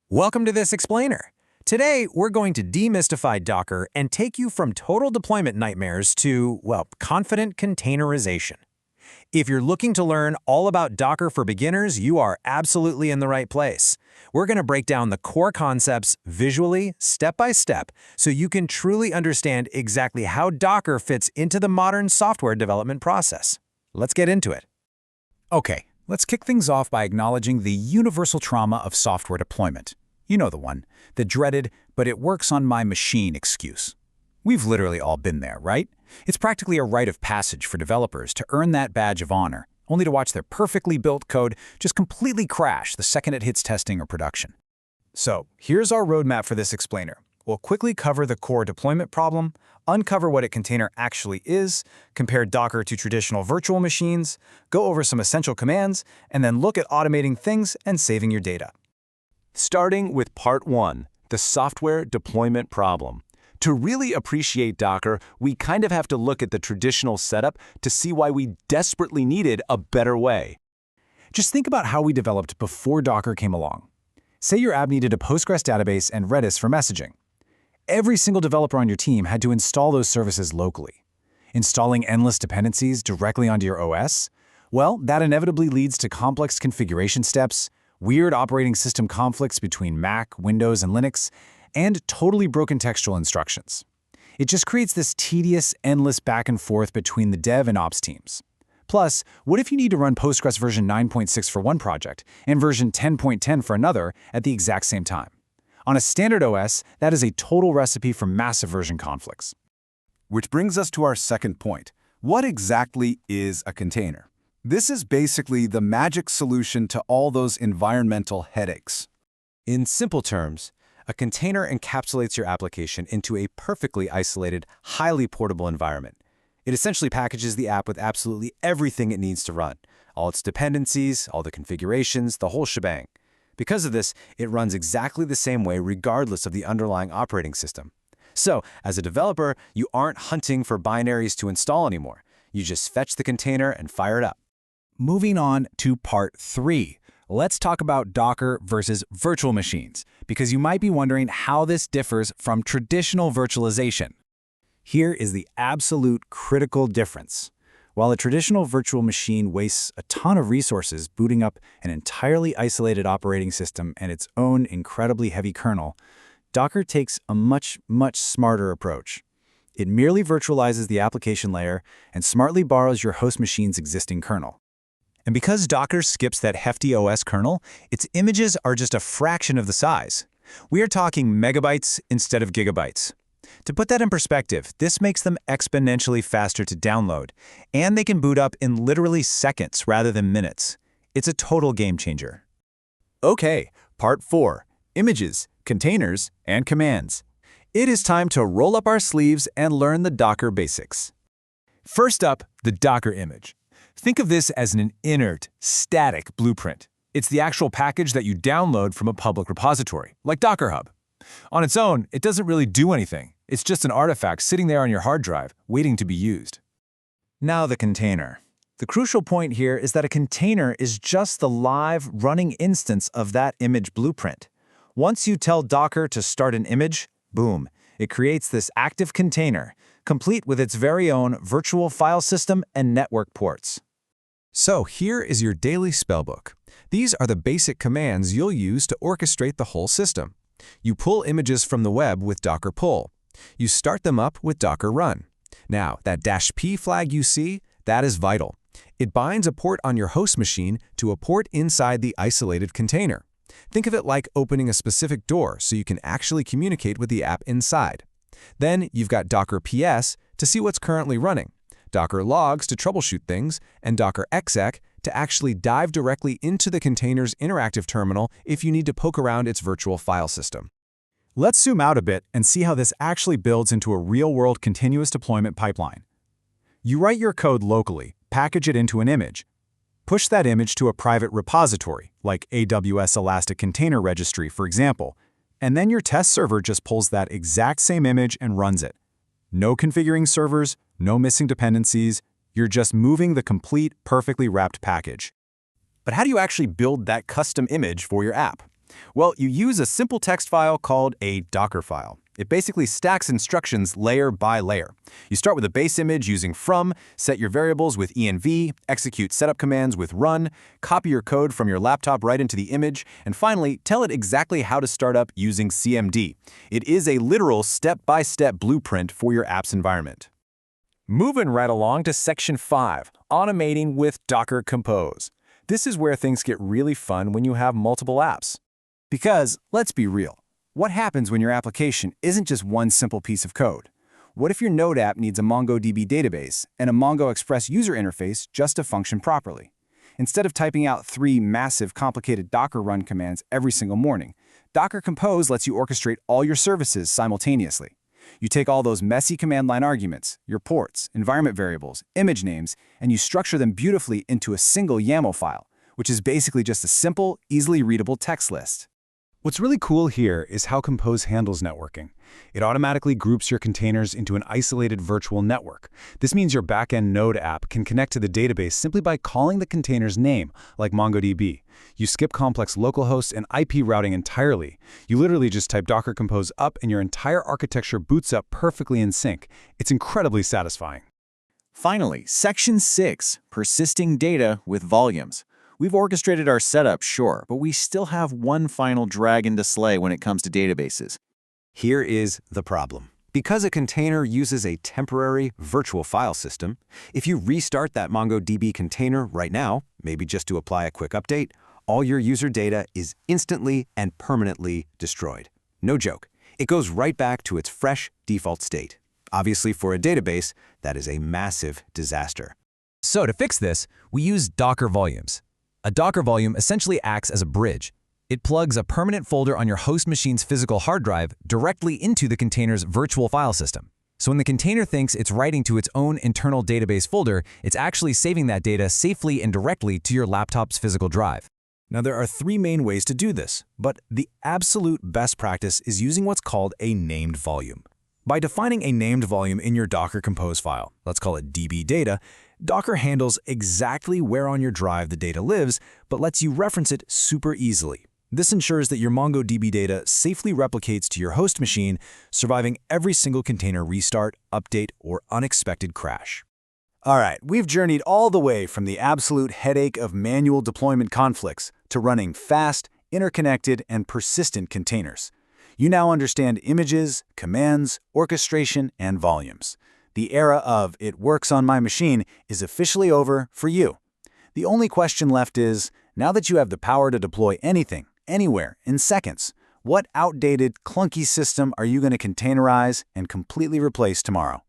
Welcome to this explainer. Today, we're going to demystify Docker and take you from total deployment nightmares to, well, confident containerization. If you're looking to learn all about Docker for beginners, you are absolutely in the right place. We're going to break down the core concepts visually, step by step, so you can truly understand exactly how Docker fits into the modern software development process. Let's get into it. Okay, let's kick things off by acknowledging the universal trauma of software deployment. You know the one, the dreaded, but it works on my machine excuse. We've literally all been there, right? It's practically a rite of passage for developers to earn that badge of honor, only to watch their perfectly built code just completely crash the second it hits testing or production. So, here's our roadmap for this explainer. We'll quickly cover the core deployment problem, uncover what a container actually is, compare Docker to traditional virtual machines, go over some essential commands, and then look at automating things and saving your data. Starting with Part 1, the software deployment problem. To really appreciate Docker, we kind of have to look at the traditional setup to see why we desperately needed a better way. Just think about how we developed before Docker came along. Say your app needed a Postgres database and Redis for messaging. Every single developer on your team had to install those services locally. Installing endless dependencies directly onto your OS? Well, that inevitably leads to complex configuration steps, weird operating system conflicts between Mac, Windows, and Linux, and totally broken textual instructions. It just creates this tedious, endless back and forth between the dev and ops teams. Plus, what if you need to run Postgres version 9.6 for one project and version 10.10 for another at the exact same time? On a standard OS, that is a total recipe for massive version conflicts. Which brings us to our second point. What exactly is a container? This is basically the magic solution to all those environmental headaches. In simple terms, a container encapsulates your application into a perfectly isolated, highly portable environment. It essentially packages the app with absolutely everything it needs to run, all its dependencies, all the configurations, the whole shebang. Because of this, it runs exactly the same way regardless of the underlying operating system. So, as a developer, you aren't hunting for binaries to install anymore. You just fetch the container and fire it up. Moving on to Part 3. Let's talk about Docker versus virtual machines, because you might be wondering how this differs from traditional virtualization. Here is the absolute critical difference. While a traditional virtual machine wastes a ton of resources booting up an entirely isolated operating system and its own incredibly heavy kernel, Docker takes a much smarter approach. It merely virtualizes the application layer and smartly borrows your host machine's existing kernel. And because Docker skips that hefty OS kernel, its images are just a fraction of the size. We are talking megabytes instead of gigabytes. To put that in perspective, this makes them exponentially faster to download, and they can boot up in literally seconds rather than minutes. It's a total game changer. Okay, Part 4, images, containers, and commands. It is time to roll up our sleeves and learn the Docker basics. First up, the Docker image. Think of this as an inert, static blueprint. It's the actual package that you download from a public repository, like Docker Hub. On its own, it doesn't really do anything. It's just an artifact sitting there on your hard drive, waiting to be used. Now the container. The crucial point here is that a container is just the live, running instance of that image blueprint. Once you tell Docker to start an image, boom, it creates this active container, complete with its very own virtual file system and network ports. So here is your daily spellbook. These are the basic commands you'll use to orchestrate the whole system. You pull images from the web with Docker pull. You start them up with Docker run. Now, that -p flag you see, that is vital. It binds a port on your host machine to a port inside the isolated container. Think of it like opening a specific door so you can actually communicate with the app inside. Then you've got Docker PS to see what's currently running, Docker logs to troubleshoot things, and Docker exec to actually dive directly into the container's interactive terminal if you need to poke around its virtual file system. Let's zoom out a bit and see how this actually builds into a real-world continuous deployment pipeline. You write your code locally, package it into an image, push that image to a private repository, like AWS Elastic Container Registry, for example, and then your test server just pulls that exact same image and runs it. No configuring servers, no missing dependencies, you're just moving the complete, perfectly wrapped package. But how do you actually build that custom image for your app? Well, you use a simple text file called a Docker file. It basically stacks instructions layer by layer. You start with a base image using from, set your variables with env, execute setup commands with run, copy your code from your laptop right into the image, and finally, tell it exactly how to start up using CMD. It is a literal step-by-step blueprint for your app's environment. Moving right along to Section 5, automating with Docker Compose. This is where things get really fun when you have multiple apps. Because, let's be real, what happens when your application isn't just one simple piece of code? What if your Node app needs a MongoDB database and a Mongo Express user interface just to function properly? Instead of typing out 3 massive, complicated Docker run commands every single morning, Docker Compose lets you orchestrate all your services simultaneously. You take all those messy command line arguments, your ports, environment variables, image names, and you structure them beautifully into a single YAML file, which is basically just a simple, easily readable text list. What's really cool here is how Compose handles networking. It automatically groups your containers into an isolated virtual network. This means your backend Node app can connect to the database simply by calling the container's name, like MongoDB. You skip complex localhost and IP routing entirely. You literally just type Docker Compose up and your entire architecture boots up perfectly in sync. It's incredibly satisfying. Finally, Section 6, persisting data with volumes. We've orchestrated our setup, sure, but we still have one final dragon to slay when it comes to databases. Here is the problem. Because a container uses a temporary virtual file system, if you restart that MongoDB container right now, maybe just to apply a quick update, all your user data is instantly and permanently destroyed. No joke. It goes right back to its fresh default state. Obviously, for a database, that is a massive disaster. So to fix this, we use Docker volumes. A Docker volume essentially acts as a bridge. It plugs a permanent folder on your host machine's physical hard drive directly into the container's virtual file system. So when the container thinks it's writing to its own internal database folder, it's actually saving that data safely and directly to your laptop's physical drive. Now, there are 3 main ways to do this, but the absolute best practice is using what's called a named volume. By defining a named volume in your Docker Compose file, let's call it DB data, Docker handles exactly where on your drive the data lives, but lets you reference it super easily. This ensures that your MongoDB data safely replicates to your host machine, surviving every single container restart, update, or unexpected crash. All right, we've journeyed all the way from the absolute headache of manual deployment conflicts to running fast, interconnected, and persistent containers. You now understand images, commands, orchestration, and volumes. The era of "it works on my machine" is officially over for you. The only question left is, now that you have the power to deploy anything, anywhere, in seconds, what outdated, clunky system are you going to containerize and completely replace tomorrow?